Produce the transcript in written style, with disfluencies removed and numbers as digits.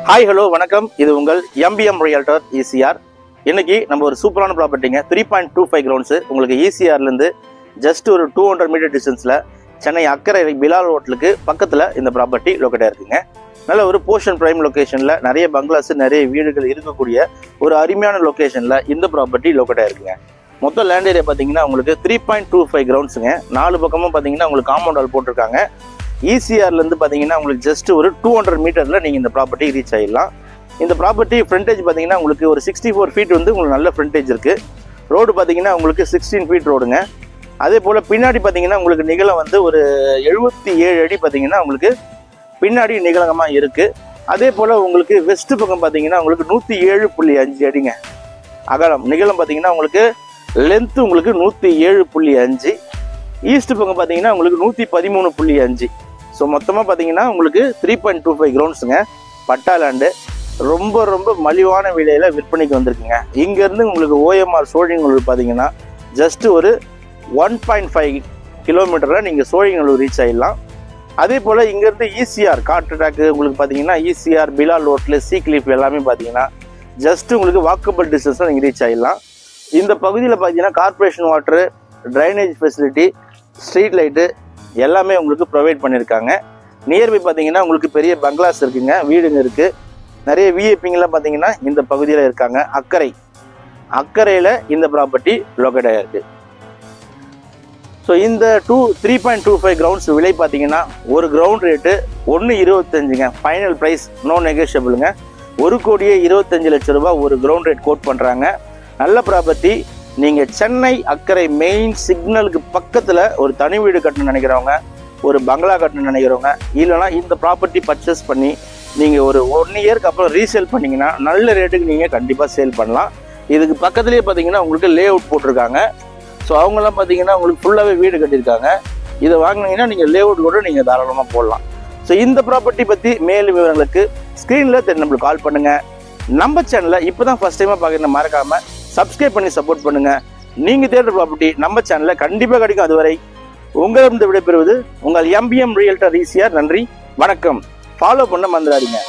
Hi hello வணக்கம். இது உங்கள் எம்பிஎம் ரியல்டர் ஈசிஆர். இன்னைக்கு நம்ம ஒரு சூப்பரான ப்ராப்பர்ட்டிங்க 3.25 கிரவுண்ட்ஸ் உங்களுக்கு ஈசிஆர்லேருந்து ஜஸ்ட் ஒரு 200 மீட்டர் டிஸ்டன்ஸில் சென்னை அக்கரை பிலால் ஹோட்டலுக்கு பக்கத்தில் இந்த ப்ராப்பர்ட்டி லொக்கேட்டாக இருக்குங்க. நல்ல ஒரு போர்ஷன் பிரைம் லொக்கேஷனில் நிறைய பங்களாஸ் நிறைய வீடுகள் இருக்கக்கூடிய ஒரு அருமையான லொக்கேஷனில் இந்த ப்ராப்பர்ட்டி லொக்கேட்டாக இருக்குங்க. மொத்தம் லேண்ட் ஏரியா பார்த்தீங்கன்னா உங்களுக்கு 3.25 கிரவுண்ட்ஸுங்க. 4 பக்கமும் பார்த்தீங்கன்னா உங்களுக்கு காம்பவுண்ட் வால் போட்டிருக்காங்க. ஈசிஆர்லேருந்து பார்த்தீங்கன்னா உங்களுக்கு ஜஸ்ட் ஒரு 200 மீட்டரில் நீங்கள் இந்த ப்ராப்பர்ட்டி ரீச் ஆகிடலாம். இந்த ப்ராப்பர்ட்டி ஃப்ரண்டேஜ் பார்த்தீங்கன்னா உங்களுக்கு ஒரு 64 ஃபீட் வந்து உங்களுக்கு நல்ல ஃப்ரண்டேஜ் இருக்குது. ரோடு பார்த்தீங்கன்னா உங்களுக்கு 16 ஃபீட் ரோடுங்க. அதே போல் பின்னாடி பார்த்தீங்கன்னா உங்களுக்கு நிகழம் வந்து ஒரு 77 அடி பார்த்தீங்கன்னா உங்களுக்கு பின்னாடி நிகழகமாக இருக்குது. அதே போல் உங்களுக்கு வெஸ்ட் பக்கம் பார்த்தீங்கன்னா உங்களுக்கு 107.5 அடிங்க அகலம். நிகழம் பார்த்தீங்கன்னா உங்களுக்கு லென்த்து உங்களுக்கு 107.5. ஈஸ்ட் பக்கம் பார்த்தீங்கன்னா உங்களுக்கு 113.5. ஸோ மொத்தமாக பார்த்தீங்கன்னா உங்களுக்கு 3.25 கிரவுண்ட்ஸுங்க. பட்டா லேண்டு ரொம்ப ரொம்ப மலிவான விலையில் விற்பனைக்கு வந்திருக்குங்க. இங்கேருந்து உங்களுக்கு ஓஎம்ஆர் சோழிங்கநல்லூர் பார்த்தீங்கன்னா ஜஸ்ட் ஒரு 1.5 கிலோமீட்டரில் நீங்கள் சோழிங்கநல்லூர் ரீச் ஆகிடலாம். அதே போல் இங்கேருந்து ஈசிஆர் காட்ரடாக்கு உங்களுக்கு பார்த்தீங்கன்னா ஈசிஆர் பிலால் ஹோட்டல் சீக்லீஃப் எல்லாமே பார்த்தீங்கன்னா ஜஸ்ட் உங்களுக்கு வாக்கபிள் டிஸ்டன்ஸில் நீங்கள் ரீச் ஆகிடலாம். இந்த பகுதியில் பார்த்தீங்கன்னா corporation water, drainage facility, street light எல்லாமே உங்களுக்கு ப்ரொவைட் பண்ணியிருக்காங்க. நியர்பை பார்த்தீங்கன்னா உங்களுக்கு பெரிய பங்களாஸ் இருக்குங்க, வீடுங்க இருக்குது. நிறைய விஐபிங்கெலாம் பார்த்தீங்கன்னா இந்த பகுதியில் இருக்காங்க. அக்கரையில் இந்த ப்ராப்பர்ட்டி லொக்கேட் ஆகிருக்கு. ஸோ இந்த 3.25 கிரவுண்ட்ஸ் விலை பார்த்தீங்கன்னா ஒரு கிரவுண்ட் ரேட்டு 1.25ங்க. ஃபைனல் ப்ரைஸ் நோ நெகோஷியபிளுங்க. 1,25,00,000 ரூபாய் ஒரு கிரவுண்ட் ரேட் கோட் பண்ணுறாங்க. நல்ல ப்ராப்பர்ட்டி. நீங்கள் சென்னை அக்கரை மெயின் சிக்னலுக்கு பக்கத்தில் ஒரு தனி வீடு கட்டணும்னு நினைக்கிறவங்க, ஒரு பங்களா கட்டணும்னு நினைக்கிறவங்க, இல்லைனா இந்த ப்ராப்பர்ட்டி பர்ச்சேஸ் பண்ணி நீங்கள் ஒரு 1 இயருக்கு அப்புறம் ரீசேல் பண்ணிங்கன்னா நல்ல ரேட்டுக்கு நீங்கள் கண்டிப்பாக சேல் பண்ணலாம். இதுக்கு பக்கத்துலேயே பார்த்தீங்கன்னா உங்களுக்கு லே அவுட் போட்டிருக்காங்க. ஸோ அவங்கெல்லாம் பார்த்தீங்கன்னா உங்களுக்கு ஃபுல்லாகவே வீடு கட்டியிருக்காங்க. இதை வாங்கினீங்கன்னா நீங்கள் லே அவுட் கூட நீங்கள் தாராளமாக போடலாம். ஸோ இந்த ப்ராப்பர்ட்டி பற்றி மேலும் விவரங்களுக்கு ஸ்க்ரீனில் நம்மளுக்கு கால் பண்ணுங்கள். நம்ம சேனலை இப்போ தான் ஃபஸ்ட் டைமாக பார்க்குறேன், மறக்காமல் சப்ஸ்கிரைப் பண்ணி சப்போர்ட் பண்ணுங்கள். நீங்கள் தேடுற ப்ராப்பர்ட்டி நம்ம சேனலில் கண்டிப்பாக கிடைக்கும். அதுவரை உங்களிடம் விடைபெறுவது உங்கள் எம்பிஎம் ரியல்டர் ஈசிஆர். நன்றி, வணக்கம். ஃபாலோ பண்ண மறந்துடாதீங்க.